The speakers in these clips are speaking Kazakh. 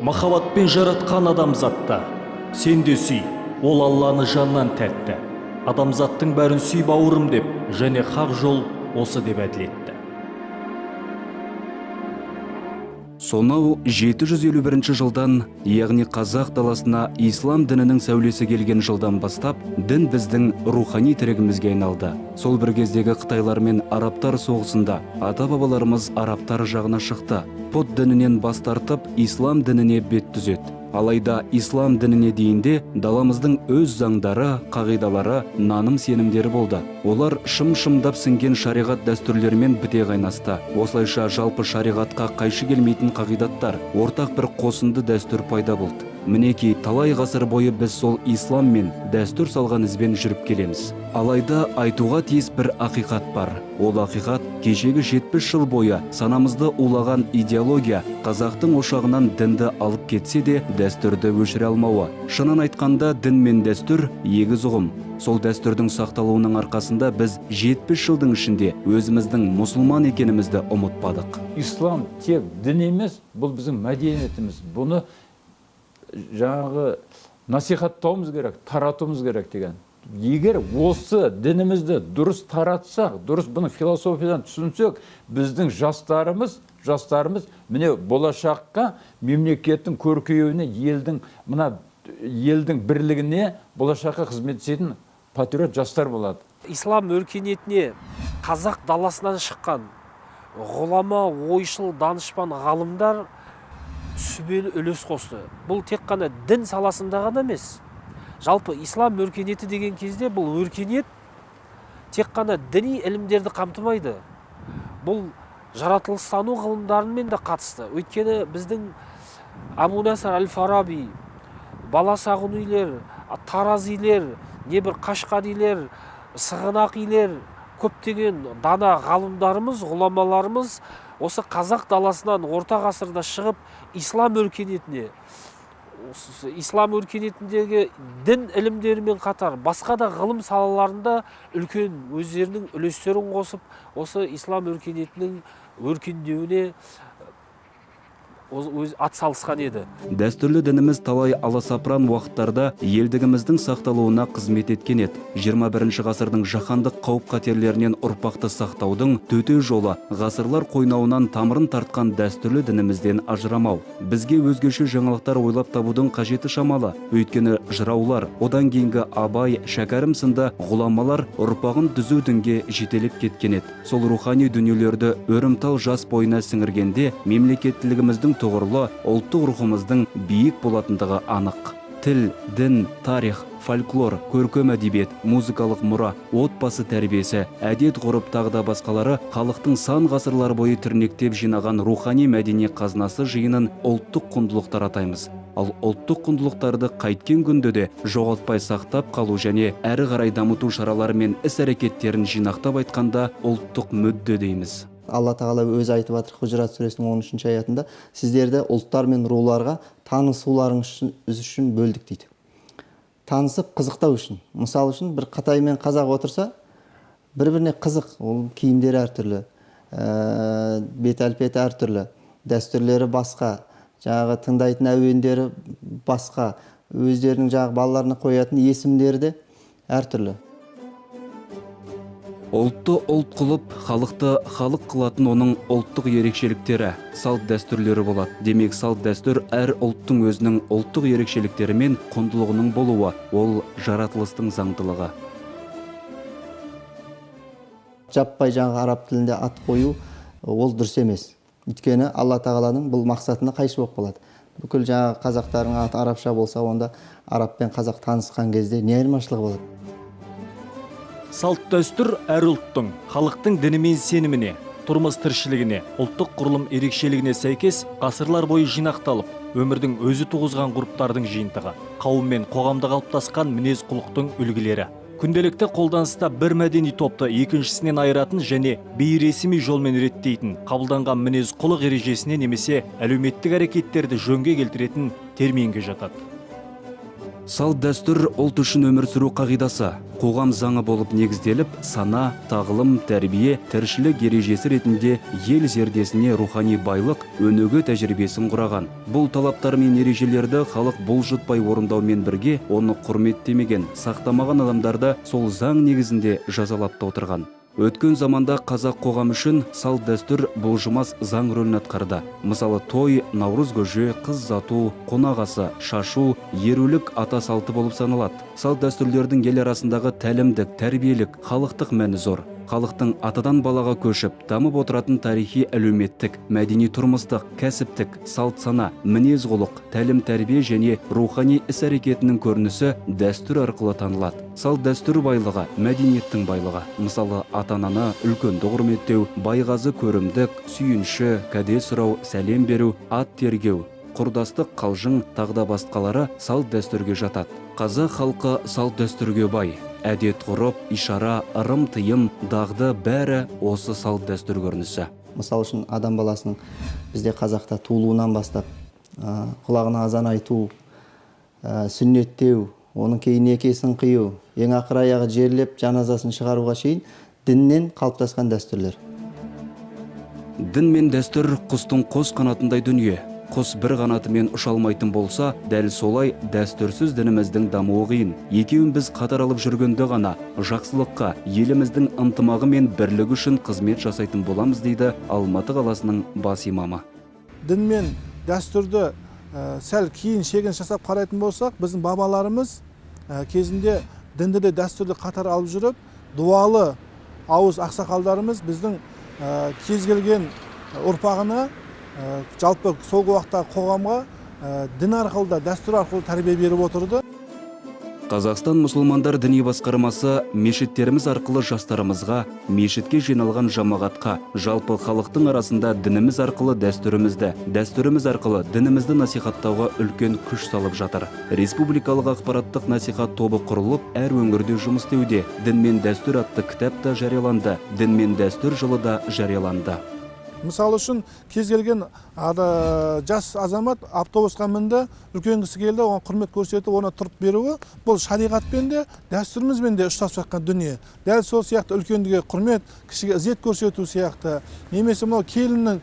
Махаббатпен жаратқан адамзатта сен де сүй, ол Алланы жаннан тәтті. Адамзаттың бәрін сүй бауырым деп, және хақ жол осы деп әділетті. Сонау 751 жылдан, яғни қазақ даласына ислам дінінің сәулесі келген жылдан бастап, дін біздің рухани тірегімізге айналды. Сол бір кездегі Қытайлар мен арабтар соғысында ата-бабаларымыз арабтар жағына шықты. Пұт дінінен бас тартып, ислам дініне бет түзеді. Алайда ислам дініне дейінде даламыздың өз заңдары, қағидалары, наным сенімдері болды. Олар шым-шымдап сіңген шариғат дәстүрлерімен біте қайнасты. Осылайша жалпы шариғатқа қайшы келмейтін қағидаттар, ортақ бір қосынды дәстүр пайда болды. Мінеки талай ғасыр бойы біз сол ислам мен дәстүр салған ізбен жүріп келеміз. Алайда айтуға тиіс бір ақиқат бар. Ол ақиқат кешегі 70 жыл бойы санамызды улаған идеология қазақтың ошағынан дінді алып кетсе де дәстүрді өшіре алмауы. Шынын айтқанда дін мен дәстүр егіз ұғым. Сол дәстүрдің сақталуының арқасында біз 70 жылдың ішінде өзіміздің мұсылман екенімізді ұмытпадық. Ислам тек дін емес, бұл біздің мәдениетіміз. Бұны жаңағы насихаттауымыз керек, таратуымыз керек деген. Егер осы дінімізді дұрыс таратсақ, дұрыс бұны философиядан түсінсек, біздің жастарымыз міне болашаққа, мемлекеттің көркеюіне, елдің бірлігіне, болашаққа қызмет ететін патриот жастар болады. Ислам өркениетіне қазақ даласынан шыққан ғұлама, ойшыл, данышпан ғалымдар сүбелі үлес қосты. Бұл тек қана дін саласында ғана емес. Жалпы ислам өркениеті деген кезде бұл өркениет тек қана діни ілімдерді қамтымайды. Бұл жаратылыстану ғылымдарымен де қатысты. Өйткені біздің Абу Наср әл-Фараби, Баласағұнилер, Таразилер, небір Қашқарилер, Сығанақилер, көптеген дана ғалымдарымыз, ғұламаларымыз осы қазақ даласынан орта ғасырда шығып ислам өркениетіндегі дін ілімдерімен қатар басқа да ғылым салаларында үлкен өздерінің үлестерін қосып, осы ислам өркениетінің өркендеуіне атсалысқан еді. Дәстүрлі дініміз талай аласапыран уақыттарда елдігіміздің сақталуына қызмет еткен еді. 21 ғасырдың жаһандық қауіп қатерлерінен ұрпақты сақтаудың төте жолы ғасырлар қойнауынан тамырын тартқан дәстүрлі дінімізден ажырамау. Бізге өзгеше жаңалықтар ойлап табудың қажеті шамалы. Өйткені жыраулар, одан кейінгі Абай, Шәкәрім сынды ғұламалар ұрпағын түзу дінге жетелеп кеткен еді. Сол рухани дүниелерді өрімтал жас бойына сіңіргенде мемлекеттілігіміздің тұғырлы, ұлттық рухымыздың биік болатындығы анық. Тіл, дін, тарих, фольклор, көркем әдебиет, музыкалық мұра, отбасы тәрбиесі, әдет ғұрып тағда басқалары халықтың сан ғасырлар бойы тірнектеп жинаған рухани мәдени қазынасы жиынын ұлттық құндылықтар атаймыз. Ал ұлттық құндылықтарды қайткен күнде де жоғалтпай сақтап қалу және әрі қарай дамыту шаралары мен іс-әрекеттерін жинақтап айтқанда ұлттық мүдде дейміз. Алла тағала өзі айтып жатыр Хужрат сүресінің 13-ші аятында, сіздерді ұлттар мен руларға танысуларыңыз үшін бөлдік дейді. Танысып қызықтау үшін. Мысал үшін бір Қытай мен қазақ отырса, бір-біріне қызық, ол киімдері әртүрлі, бет әлпеті әртүрлі, дәстүрлері басқа, жаңағы тыңдайтын әуендері басқа, өздерінің жаңағы балаларына қоятын есімдері де әртүрлі. Ұлтты ұлт қылып, халықты халық қылатын оның ұлттық ерекшеліктері, салт дәстүрлері болады. Демек, салт дәстүр әр ұлттың өзінің ұлттық ерекшеліктері мен құндылығының болуы, ол жаратылыстың заңдылығы. Жаппай жаңағы араб тілінде ат қою ол дұрыс емес. Өйткені Алла тағаланың бұл мақсатына қайшы болып қалады. Бүкіл жаңағы қазақтардың аты арабша болса, онда араб пен қазақ танысқан кезде не айырмашылығы болады? Салт дәстүр әр ұлттың, халықтың діні мен сеніміне, тұрмыс тіршілігіне, ұлттық құрылым ерекшелігіне сәйкес ғасырлар бойы жинақталып, өмірдің өзі туғызған ғұрыптардың жиынтығы, қауым мен қоғамда қалыптасқан мінез құлықтың үлгілері. Күнделікті қолданыста бір мәдени топты екіншісінен айыратын және бейресми жолмен реттейтін, қабылданған мінез құлық ережесіне немесе әлеуметтік әрекеттерді жөнге келтіретін терминге жатат. Салт дәстүр ұлт үшін өмір сүру қағидасы, қоғам заңы болып негізделіп, сана, тағылым, тәрбие, тіршілік ережесі ретінде ел зердесіне рухани байлық, өнөгі тәжірибесін құраған. Бұл талаптар мен ережелерді халық бұлжытпай орындаумен бірге, оны құрметтемеген, сақтамаған адамдарды сол заң негізінде жазалап та отырған. Өткен заманда қазақ қоғам үшін салт дәстүр бұлжымас заң рөлін атқарды. Мысалы, той, наурыз көже, қыз ұзату, қонақасы, шашу, ерулік ата салты болып саналады. Салт дәстүрлердің ел арасындағы тәлімдік, тәрбиелік, халықтық мәні зор. Халықтың атадан балаға көшіп, дамып отыратын тарихи әлеуметтік, мәдени тұрмыстық, кәсіптік, салт сана, мінез құлық, тәлім тәрбие және рухани іс-әрекетінің көрінісі дәстүр арқылы танылады. Салт дәстүр байлығы, мәдениеттің байлығы. Мысалы, ата-ананы үлкенді құрметтеу, байғазы көрімдік, сүйінші, кәде сұрау, сәлем беру, ат тергеу, құрдастық, қалжың, тағда басқалары салт дәстүрге жатады. Қазақ халқы салт дәстүрге бай. Әдет ғұрып, ишара, ырым тыйым, дағды бәрі осы салт дәстүр көрінісі. Мысал үшін адам баласының бізде қазақта туылуынан бастап құлағына азан айту, сүннеттеу, оның кейін некесін қию, ең ақыр аяғы жерлеп жаназасын шығаруға шейін діннен қалыптасқан дәстүрлер. Дін мен дәстүр құстың қос қанатындай дүние. Құс бір қанатымен ұша алмайтын болса, дәл солай дәстүрсіз дініміздің дамуы қиын. Екеуін біз қатар алып жүргенде ғана жақсылыққа, еліміздің ынтымағы мен бірлігі үшін қызмет жасайтын боламыз, дейді Алматы қаласының бас имамы. Дін мен дәстүрді сәл кейін шегін жасап қарайтын болсақ, біздің бабаларымыз кезінде дінді де дәстүрді қатар алып жүріп, дуалы ауыз ақсақалдарымыз біздің кез келген ұрпағына жалпы сол уақытта қоғамға дін арқылы да дәстүр арқылы тәрбие беріп отырды. Қазақстан мұсылмандар діни басқармасы мешіттеріміз арқылы жастарымызға, мешітке жиналған жамағатқа, жалпы халықтың арасында дініміз арқылы дәстүрімізді, дәстүріміз арқылы дінімізді насихаттауға үлкен күш салып жатыр. Республикалық ақпараттық насихат тобы құрылып, әр өңірде жұмыс істеуде. Дін мен дәстүр атты кітап та жарияланды. Дін мен дәстүр жылы да жарияланды. Мысалы үшін кез келген жас азамат автобусқа мінді, үлкен кісі келді, оған құрмет көрсетіп, оны тұрып беруі, бұл шариғатпен де, дәстүрімізбен де ұштасып жатқан дүние. Дәл сол сияқты үлкендіге құрмет, кішіге ізет көрсету сияқты, немесе мынау келіннің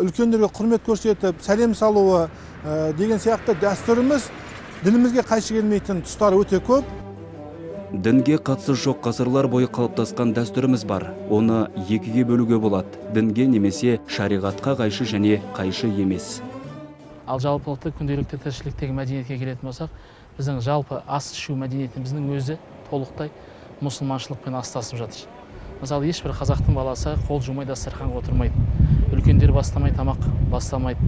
үлкендерге құрмет көрсетіп, сәлем салуы деген сияқты дәстүріміз дінімізге қайшы келмейтін тұстары өте көп. Дінге қатысы жоқ ғасырлар бойы қалыптасқан дәстүріміз бар. Оны екіге бөлуге болады. Дінге немесе шариғатқа қайшы және қайшы емес. Ал жалпылықты күнделікті тіршіліктегі мәдениетке келетін болсақ, біздің жалпы ас ішу мәдениетіміздің өзі толықтай мұсылманшылықпен астасып жатыр. Мысалы, ешбір қазақтың баласы қол жумай дастарханға отырмайды. Үлкендер бастамай тамақ бастамайды.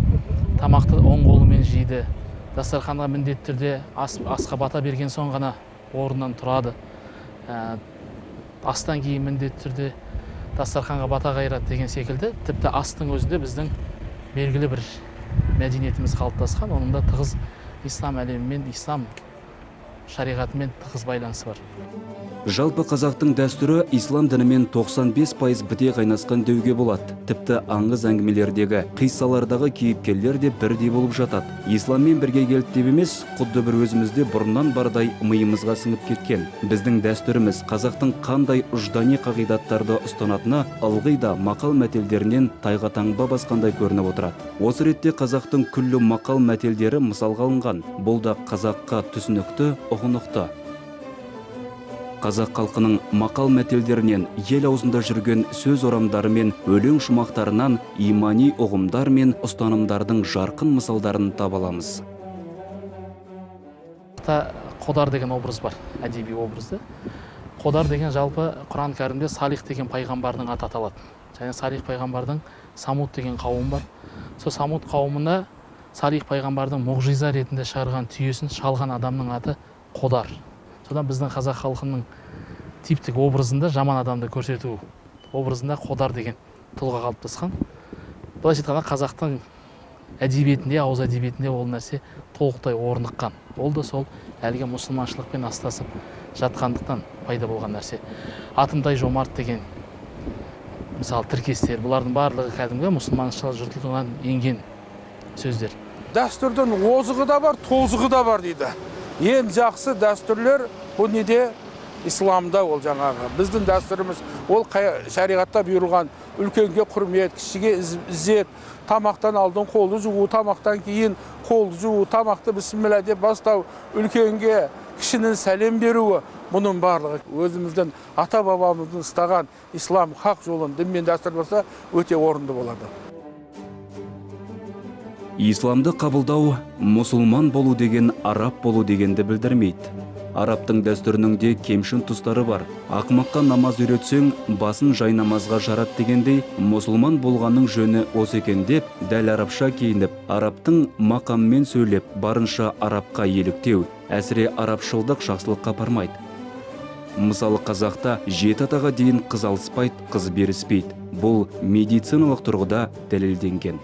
Тамақты оң қолымен жейді. Дастарханға міндетті түрде асқа бата берген соң ғана орнынан тұрады. Астан кейін міндетті түрде дастарханға бата қайырады деген секілді. Тіпті астың өзінде біздің белгілі бір мәдениетіміз қалыптасқан. Оның да тығыз ислам әлемімен, ислам шариғатымен тығыз байланысы бар. Жалпы қазақтың дәстүрі ислам дінімен 95% біте қайнасқан деуге болады. Тіпті аңыз әңгімелердегі, қиссалардағы кейіпкерлер де бірдей болып жатады. Исламмен бірге келді деп емес, құдды бір өзімізде бұрыннан бардай миымызға сіңіп кеткен. Біздің дәстүріміз қазақтың қандай ұждани қағидаттарды ұстанатыны ылғи да мақал мәтелдерінен тайға таңба басқандай көрініп отырады. Осы ретте қазақтың күллі мақал мәтелдері мысалға алынған. Бұл да қазаққа түсінікті, ұғынықты. Қазақ халқының мақал мәтелдерінен, ел аузында жүрген сөз орамдары мен өлең шумақтарынан имани ұғымдар мен ұстанымдардың жарқын мысалдарын таба аламыз. Қодар деген образ бар, әдеби образды. Қодар деген жалпы Құран кәрімде Салих деген пайғамбардың аты аталады. Және Салих пайғамбардың Самуд деген қауым бар. Сол Самуд қауымына Салих пайғамбардың мұғжиза ретінде шығарған түйесін шалған адамның аты Қодар. Содан біздің қазақ халқының типтік образында жаман адамды көрсету образында Қодар деген тұлға қалыптасқан. Былайша айтқанда қазақтың әдебиетінде, ауыз әдебиетінде ол нәрсе толықтай орныққан. Ол да сол әлгі мұсылманшылықпен астасып жатқандықтан пайда болған нәрсе. Атымтай жомарт деген мысалы тіркестер, бұлардың барлығы кәдімгі мұсылманшылық жұртылығынан енген сөздер. дәстүрдің озығы да бар, тозығы да бар дейді. Ең жақсы дәстүрлер бұл неде? Исламда ол жаңағы. Біздің дәстүріміз ол шариғатта бұйырылған үлкенге құрмет, кішіге ізет, тамақтан алдын қолды жуу, тамақтан кейін қолды жуу, тамақты бісміллә деп бастау, үлкенге кішінің сәлем беруі, бұның барлығы өзіміздің ата бабамыздың ұстаған ислам хақ жолын дінмен дәстүр болса өте орынды болады. Исламды қабылдау мұсылман болу деген араб болу дегенді білдірмейді. Арабтың дәстүрінің де кемшін тұстары бар. Ақмаққа намаз үйретсең, басын жай намазға жарат дегендей, мұсылман болғанның жөні осы екен деп, дәл арабша киініп, арабтың мақаммен сөйлеп, барынша арабқа еліктеу, әсіре арабшылдық жақсылыққа апармайды. Мысалы қазақта 7 атаға дейін қыз алыспайды, қыз беріспейді. Бұл медициналық тұрғыда дәлелденген.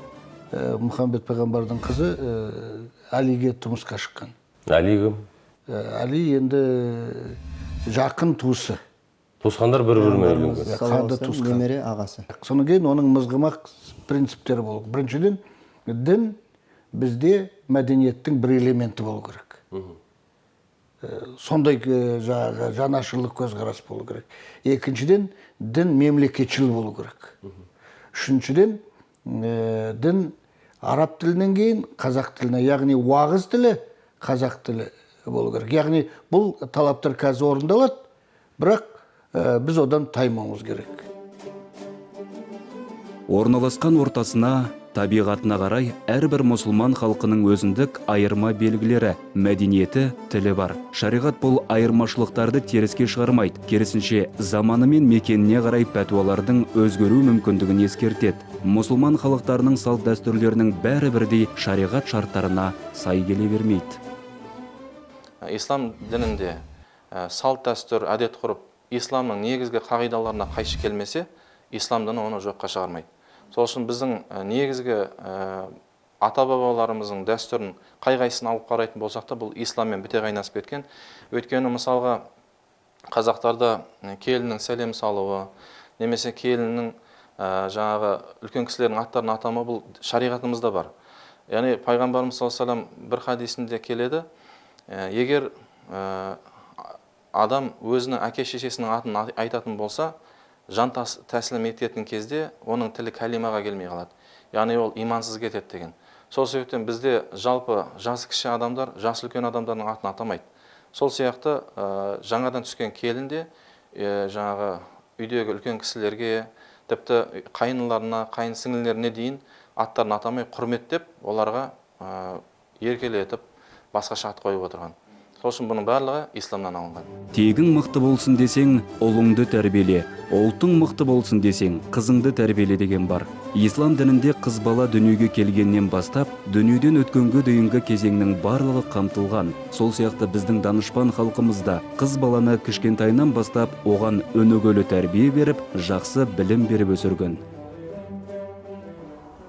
Мұхаммед пайғамбардың қызы Алиге тұрмысқа шыққан. Али енді жақын туысы. Туысқандар бір-бірімен үйленген. Қанды туысқан. Немере ағасы. Содан кейін оның мызғымақ принциптері болу. Біріншіден, дін бізде мәдениеттің бір элементі болу керек. Сондай жанашырлық көзқарас болу керек. Екіншіден, дін мемлекетшіл болу керек. Үшіншіден, дін араб тілінен кейін қазақ тіліне, яғни уағыз тілі қазақ тілі болу керек. Яғни бұл талаптар қазір орындалады, бірақ біз одан таймауымыз керек. Орналасқан ортасына, табиғатына қарай әрбір мұсылман халқының өзіндік айырма белгілері, мәдениеті, тілі бар. Шариғат бұл айырмашылықтарды теріске шығармайды. Керісінше, заманы мен мекеніне қарай пәтуалардың өзгеру мүмкіндігін ескертеді. Мұсылман халықтарының салт дәстүрлерінің бәрі бірдей шариғат шарттарына сай келе бермейді. Ислам дінінде салт дәстүр, әдет ғұрып, исламның негізгі қағидаларына қайшы келмесе, ислам діні оны жоққа шығармайды. Сол үшін біздің негізгі ата-бабаларымыздың дәстүрін қай-қайсысын алып қарайтын болсақ та, бұл исламмен біте қайнасып кеткен. Өйткені мысалға қазақтарда келіннің сәлем салуы, немесе келіннің жаңағы үлкен кісілердің аттарын атамы бұл шариғатымызда бар. Яғни пайғамбарымыз саллаллаху алейхи ва саллям бір хадисінде келеді, егер адам өзінің әке-шешесінің атын айтатын болса, жан тәсілім ететін кезде оның тілі кәлимаға келмей қалады. Яғни ол имансыз кетеді деген. Сол себептен бізде жалпы жасы кіші адамдар, жасы үлкен адамдардың атын атамайды. Сол сияқты жаңадан түскен келінде жаңағы үйдегі үлкен кісілерге, тіпті қайыныларына, қайын сіңлілеріне дейін аттарын атамай құрметтеп, оларға еркелетіп, басқаша ат қойып отырған. Сол үшін бұның барлығы исламнан алынған. Тегің мықты болсын десең, ұлыңды тәрбиеле, ұлтың мықты болсын десең, қызыңды тәрбиеле деген бар. Ислам дінінде қыз бала дүниеге келгеннен бастап, дүниеден өткенге дейінгі кезеңнің барлығы қамтылған. Сол сияқты біздің данышпан халқымызда қыз баланы кішкентайынан бастап, оған өнегелі тәрбие беріп, жақсы білім беріп өсірген.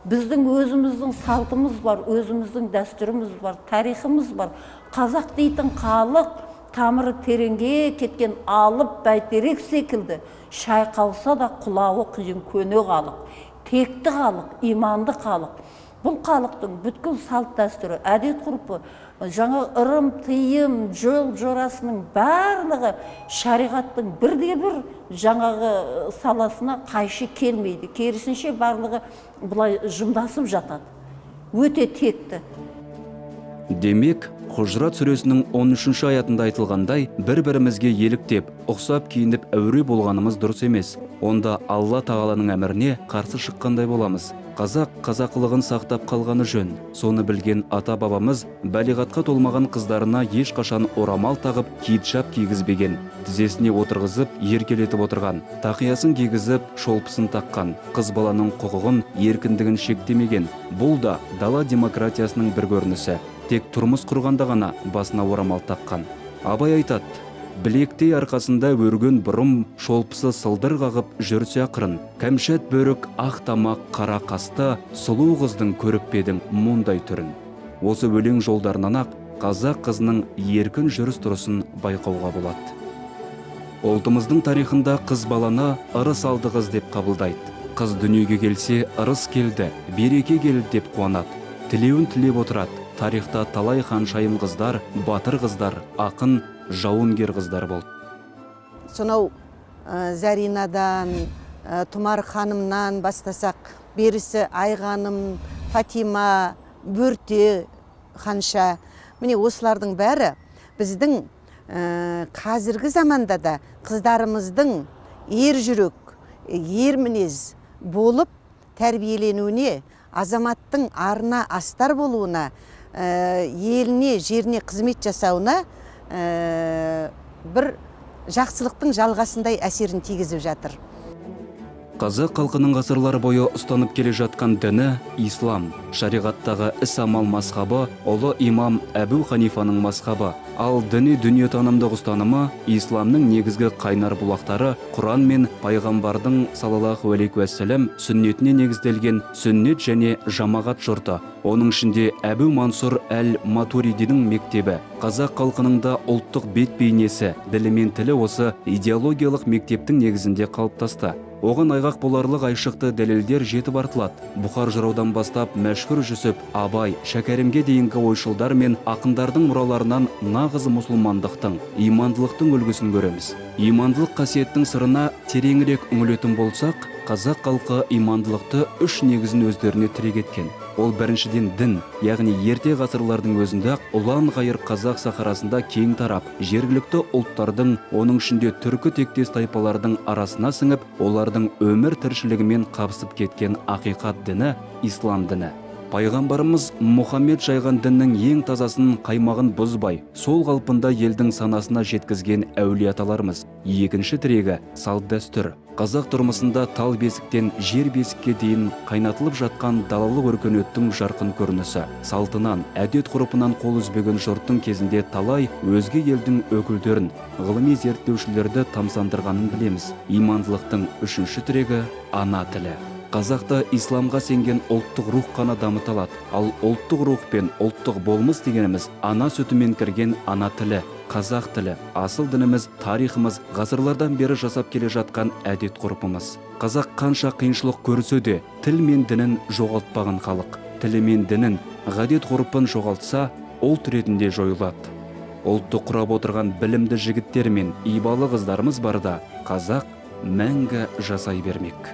Біздің өзіміздің салтымыз бар, өзіміздің дәстүріміз бар, тарихымыз бар. Қазақ дейтін халық тамыры тереңге кеткен алып бәйтерек секілді, шайқалса да құлауы қиын көне халық, текті халық, иманды халық. Бұл халықтың бүткіл салт дәстүрі, әдет ғұрпы, жаңа ырым, тыйым, жол жорасының барлығы шариғаттың бірде-бір жаңағы саласына қайшы келмейді. Керісінше барлығы бұлай жымдасып жатады. Өте текті. Демек, Құжрат сүресінің 13-ші аятында айтылғандай, бір-бірімізге еліктеп, ұқсап киініп әуре болғанымыз дұрыс емес. Онда Алла тағаланың әміріне қарсы шыққандай боламыз. Қазақ қазақылығын сақтап қалғаны жөн. Соны білген ата-бабамыз бәлиғатқа толмаған қыздарына ешқашан орамал тағып, киітшап кигізбеген. Тізесіне отырғызып, еркелетіп отырған. Тақиясын кигізіп, шолпысын таққан. Қыз баланың құқығын, еркіндігін шектемеген. Бұл да дала демократиясының бір көрінісі. Тек тұрмыс құрғанда ғана басына орамал таққан. Абай айтады: білектей арқасында өрген бұрым, шолпысы сылдыр қағып жүрсе ақырын. Кәмшат бөрік, ақ тамақ, қара қасты, сұлу қыздың көріп педің мұндай түрін. Осы өлең жолдарынан ақ қазақ қызының еркін жүріс тұрысын байқауға болады. Ұлтымыздың тарихында қыз баланы ырыс алды қыз деп қабылдайды. Қыз дүниеге келсе, ырыс келді, береке келді деп қуанады. тілеуін тілеп отырады. Тарихта талай ханшайым қыздар, батыр қыздар, ақын, жауынгер қыздар болды. Сонау Заринадан, Тұмар ханымнан бастасақ, берісі Айғаным, Фатима, Бөрте ханша. Міне осылардың бәрі біздің қазіргі заманда да қыздарымыздың ер жүрек, ер мінез болып тәрбиеленуіне, азаматтың арына астар болуына, еліне, жеріне қызмет жасауына бір жақсылықтың жалғасындай әсерін тигізіп жатыр. Қазақ халқының ғасырлар бойы ұстанып келе жатқан діні ислам. Шариғаттағы іс-амал мазхабы ұлы имам Әбу Ханифаның мазхабы. Ал діни дүниетанымдық ұстанымы исламның негізгі қайнар бұлақтары Құран мен пайғамбардың саллаллаху алейхи уассалам сүннетіне негізделген сүннет және жамағат жұрты. Оның ішінде Әбу Мансұр әл-Матуридидің мектебі. Қазақ халқының да ұлттық бет бейнесі, ділі мен тілі осы идеологиялық мектептің негізінде қалыптасты. Оған айғақ боларлық айшықты дәлелдер жетіп артылады. Бұхар жыраудан бастап мәшһүр Жүсіп, Абай, Шәкәрімге дейінгі ойшылдар мен ақындардың мұраларынан нағыз мұсылмандықтың, имандылықтың үлгісін көреміз. Имандылық қасиеттің сырына тереңірек үңілетін болсақ, қазақ халқы имандылықты үш негізін өздеріне тірек еткен. Ол біріншіден дін, яғни ерте ғасырлардың өзінде ұлан ғайыр қазақ сахарасында кең тарап, жергілікті ұлттардың, оның ішінде түркі тектес тайпалардың арасына сіңіп, олардың өмір тіршілігімен қабысып кеткен ақиқат діні ислам діні. Пайғамбарымыз Мұхаммед жайған діннің ең тазасын, қаймағын бұзбай, сол қалпында елдің санасына жеткізген әулиеталарымыз. Екінші тірегі салт дәстүр. Қазақ тұрмысында тал бесіктен жер бесікке дейін қайнатылып жатқан далалық өркениеттің жарқын көрінісі. Салтынан, әдет ғұрпынан қол үзбеген жұрттың кезінде талай өзге елдің өкілдерін, ғылыми зерттеушілерді тамсандырғанын білеміз. Имандылықтың үшінші тірегі ана тілі. Қазақта исламға сенген ұлттық рух қана дамытылады. Ал ұлттық рух пен ұлттық болмыс дегеніміз ана сүтімен кірген ана тілі, қазақ тілі, асыл дініміз, тарихымыз, ғасырлардан бері жасап келе жатқан әдет ғұрпымыз. Қазақ қанша қиыншылық көрсе де, тіл мен дінін жоғалтпаған халық. Тілі мен дінін, ғадет ғұрпын жоғалтса, ұлт ретінде жойылады. Ұлтты құрап отырған білімді жігіттер мен ибалы қыздарымыз барда, қазақ мәңгі жасай бермек.